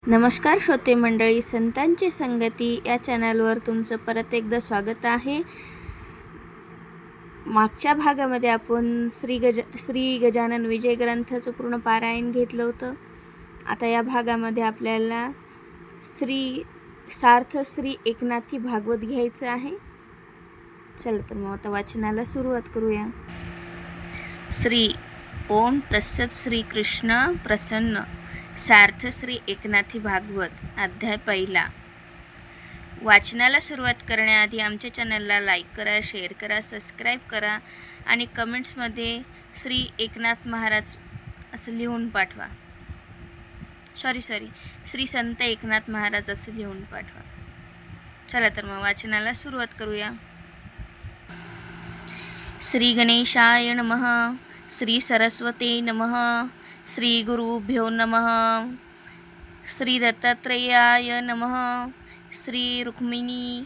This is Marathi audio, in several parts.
नमस्कार श्रोते मंडळी, संतांची संगती या चॅनलवर तुमचं परत एकदा स्वागत आहे. मागच्या भागामध्ये आपण श्री गजानन विजय ग्रंथाचं पूर्ण पारायण घेतलं होतं. आता या भागामध्ये आपल्याला सार्थ श्री एकनाथी भागवत घ्यायचं आहे. चला तर मग आता वाचनाला सुरुवात करूया. श्री ओम तत्सत श्री कृष्ण प्रसन्न सार्थ श्री एकनाथी भागवत अध्याय पहिला. वाचनाला सुरुवात करण्याआधी आमच्या चॅनलला लाईक करा, शेअर करा, सबस्क्राईब करा आणि कमेंट्समध्ये श्री एकनाथ महाराज असं लिहून पाठवा. श्री संत एकनाथ महाराज असं लिहून पाठवा. चला तर मग वाचनाला सुरुवात करूया. श्री गणेशाय नमः. श्री सरस्वती नमः. श्री गुरुभ्यो नमः. श्री दत्तात्रेयाय नमः. श्री रुक्मिणी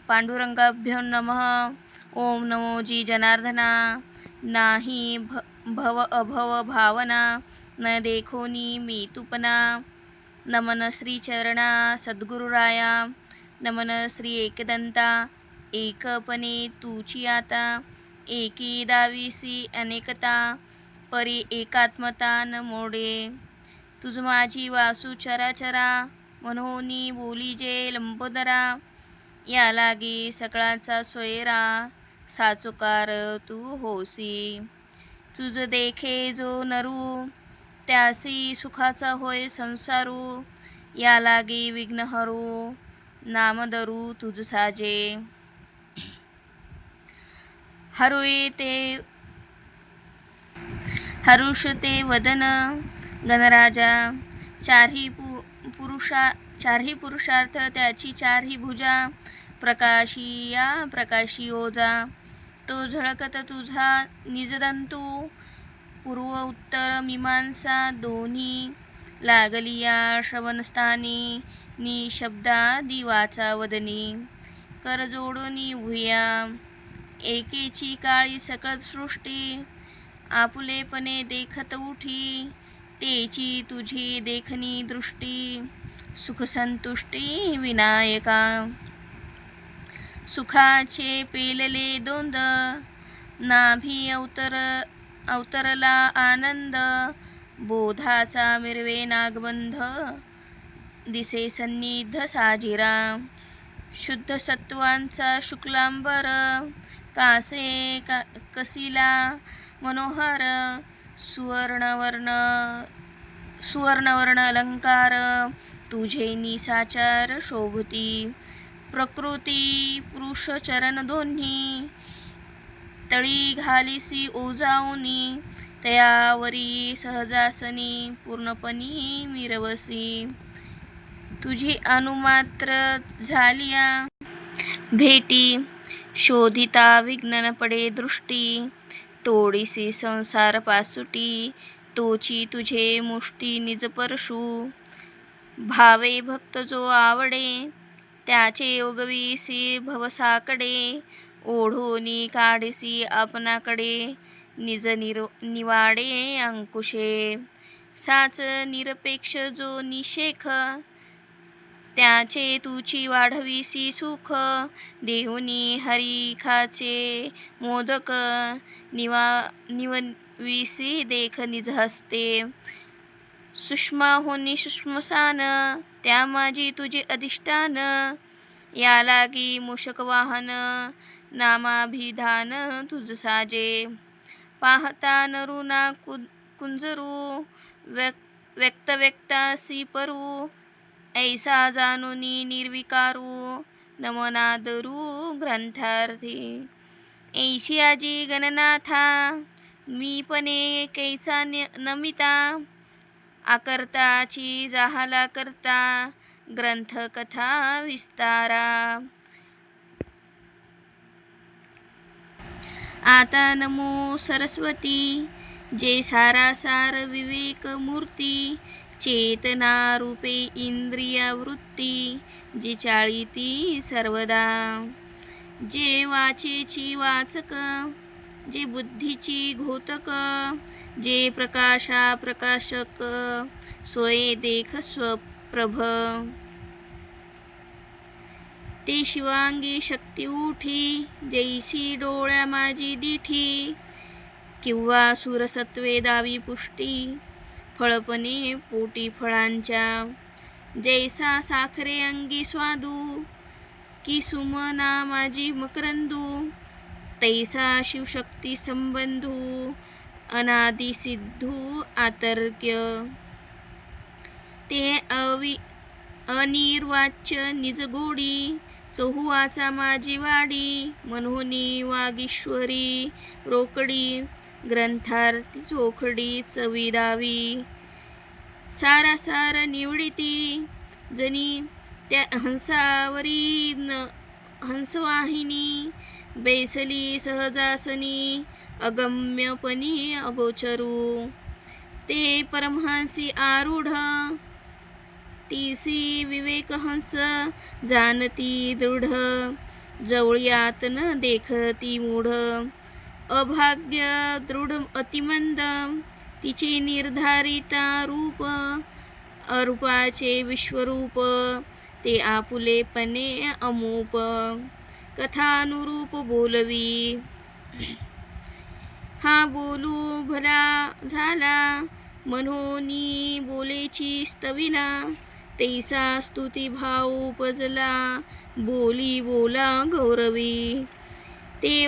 पांडुरंगाभ्यो नमः. ओम नमो जी जनार्दना. नाही भव अभव भावना न देखोनी मी तुपना. नमन श्री चरणा सद्गुरुराया. नमन श्री एकदंता एकपणे तुची आता. एकी दाविसी अनेकता परी एकात्मता न मोडे. तुझ माझी वासू चराचरा मनोनी बोली जे लंबोदरा. या लागी सगळाचा सोयरा साचुकार तू होसी. तुझ देखे जो नरू त्यासी सुखाचा होय संसारू. या लागी विघ्नहरू नामदरू तुझ साजे. हरुषते वदन गणराजा. चारही पुरुषार्थ त्याची चारही भुजा. प्रकाशी ओजा तो झळकत तुझा निजदंतू. पूर्व उत्तर मीमांसा दोन्ही लागलिया श्रवणस्थानी. निशब्दा दिवाचा वदनी कर जोडूनी भूया. एकेची काळी सकळ सृष्टी आपुलेपणे देखत उठी. तेची तुझी देखणी दृष्टी सुखसंतुष्टी विनायका. सुखाचे पेलले दोंद नाभी अवतरला आनंद. बोधाचा मिरवे नागबंध दिसे सन्निध साजिरा. शुद्ध सत्वांचा शुक्लांबर कासे कसिला मनोहर. सुवर्णवर्ण अलंकार तुझे निसाचार शोभती. प्रकृती पुरुष चरण दोन्ही तळी घालिसी ओजावनी. तयावरी सहजासनी पूर्णपणी मिरवसी. तुझी अनुमात्र झालिया भेटी. शोधिता विघ्न न पडे दृष्टी. तोडीसी संसार पासुटी. तोची तुझे मुष्टी निज परशु. भावे भक्त जो आवडे त्याचे योगवीसी भवसाकडे. ओढोनी काढीसी आपणाकडे निज निवाडे अंकुशे. साच निरपेक्ष जो निषेख त्याचे तुची वाढवीसी सुख. देहुनी हरिखाचे मोदक निवविसी देख निज हस्ते. सूक्ष्माहुनी सूक्ष्मसान त्या माझी तुझे अधिष्ठान. या लागी मूषक वाहन नामाभिधान तुझ साजे. पाहता नरुना कुंजरू व्यक्तासी परू. ऐसा जानुनी निर्विकारू नमनादरू ग्रंथार्थी. ऐशी आजी गणनाथा मी पणे कैसा नमिता. आकर्ताची जाहाला करता ग्रंथ कथा विस्तारा. आता नमो सरस्वती जे सारासार विवेक मूर्ती. चेतना रूपे इंद्रिया वृत्ती जी चाळीती सर्वदा. जे वाचेची वाचक जे बुद्धीची घोतक जे प्रकाशा प्रकाशक सोये देख स्वप्रभ. ते शिवांगी शक्ती उठी जैसी डोळ्या माझी दिठी. किंवा सुरसत्वे दावी पुष्टी फळपणे पोटी फळांच्या. जैसा साखरे अंगी स्वादू की सुमना माझी मकरंदू. तैसा शिवशक्ती संबंधू अनादि सिद्धू आतर्क्य. ते अनिर्वाच्य निज गोडी चहुवाचा माझी वाडी. मनोनी वागीश्वरी रोकडी ग्रंथार्थी चोखडी चविदावी. सारासार निवडिती जनी त्या हंसावरी हंसवाहिनी. बैसली सहजासनी अगम्यपणी अगोचरू. ते परमहंसी आरूढ तीसी विवेक हंस जानती दृढ. जवळियात न देखती मूढ अभाग्य दृढ अतिमंद. तिचे निर्धारिता रूप अरूपाचे विश्वरूप. ते आपुलेपणे अमूप कथानुरूप बोलवी. हा बोलू भला झाला मनोनी बोलेची स्तविला. तैसा स्तुती भाव उपजला बोली बोला गौरवी. ते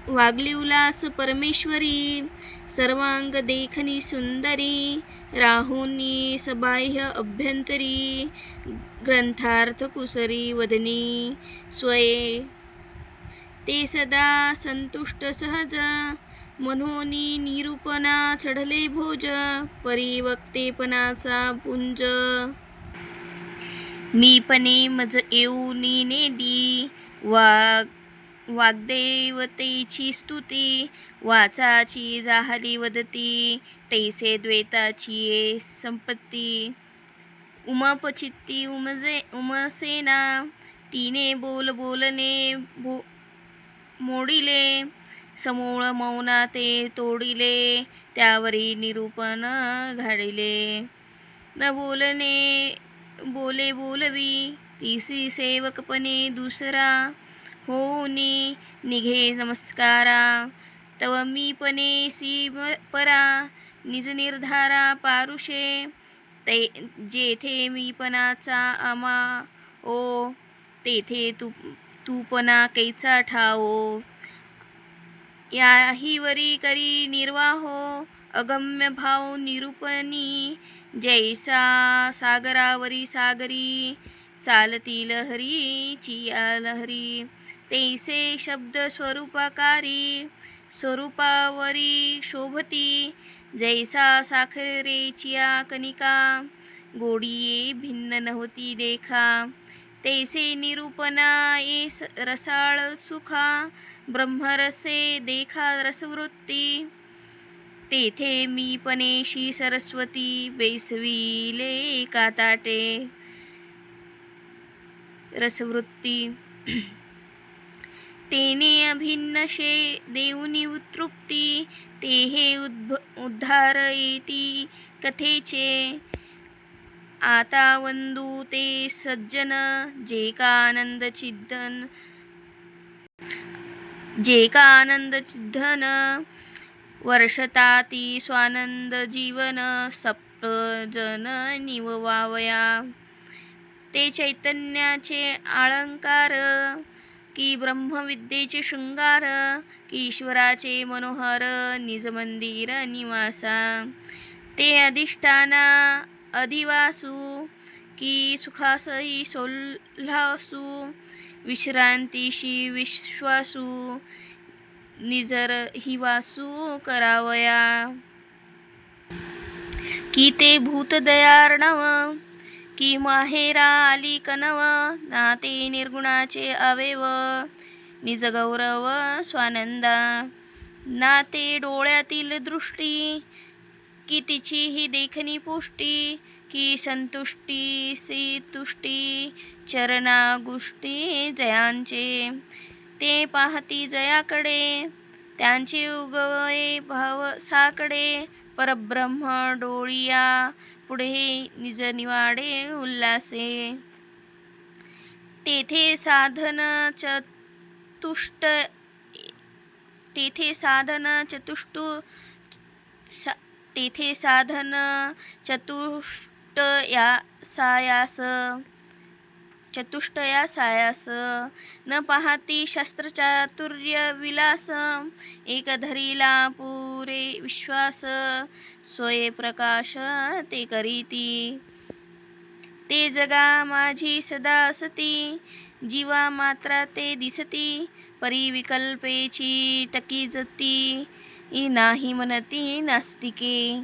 वागली उल्हास परमेश्वरी. सर्वांग देखनी सुंदरी राहुनी सबाह्य अभ्यंतरी. ग्रंथार्थ कुसरी वदनी स्वये. ते सदा संतुष्ट सहज मनोनी निरूपणा चढले भोज. परिवक्तेपणाचा पुंज मीपणे मज येऊनी नेदी. वाग्देवतेची स्तुती वाचाची जाहली वदती. तैसे द्वैताची ये संपत्ती. उमपचित्ती उमसेना तिने बोलणे मोडिले. समूळ मौना ते तोडिले त्यावरी निरूपण घाडिले. न बोलवी तिसी सेवकपणे दुसरा. होनी निघे नमस्कारा तव मीपणे सी परा. निज निर्धारा पारुषे जेथे मीपणाचा आमा ओ. तेथे तूपणा कैचा ठावो. याहीवरी करी निर्वाहो अगम्य भाव निरूपणी. जैसा सागरावरी सागरी चालती लहरीची लहरी. तैसे शब्द स्वरूपाकारी स्वरूपावरी शोभती. जैसा साखरेचिया कणिका गोडीये भिन्न नव्हती देखा. तैसे निरूपणा ये रसाळ सुखा ब्रह्मरसे देखा रसवृत्ती. तेथे मीपणेशी सरस्वती बैसविले एका ताटे रसवृत्ती. तेने अभिन्न शे देऊनी तृप्ती. ते हे उद्धार येती कथेचे. आता वंदू ते सज्जन जे का आनंद चिद्धन. वर्षताती स्वानंद जीवन सप्तजन निववावया. ते चैतन्याचे अलंकार की ब्रह्मविद्येचे शृंगार. की ईश्वराचे मनोहर निज मंदिर निवासा. ते अधिष्ठाना अधिवासू की सुखासही सोल्हासू. विश्रांतीशी विश्वासू निजर हिवासू करावया. की ते भूतदयार्णव की माहेरा आली कनव. नाते निर्गुणाचे अवेव निज गौरव स्वानंदा. नाते डोळ्यातील दृष्टी की तिची ही देखणी पुष्टी. की संतुष्टी सी तुष्टी चरणा गुष्टी जयांचे. ते पाहती जयाकडे, त्यांचे उगवे भाव साकडे. परब्रह्म डोळिया पुढे निज निवाडे उल्हासे. तेथे साधन चतुष्ट तेथे साधन चतुष्टु तेथे साधन चतुष्टया सायास. न पाहती शास्त्रचातुर्य विलास, एक धरिला पुरे विश्वास. सोये प्रकाश ते करीती, ते जगा माझी सदा असती. जीवा मात्रा ते दिसती, परी विकल्पेची टकी नाही म्हणती नास्तिके.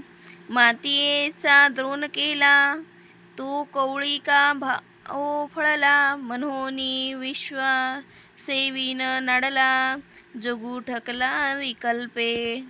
मातीयेचा द्रोण केला, तो कवळिका भाव फळला. मनोनी विश्वासेविन नडला, जगू ठकला विकल्पे.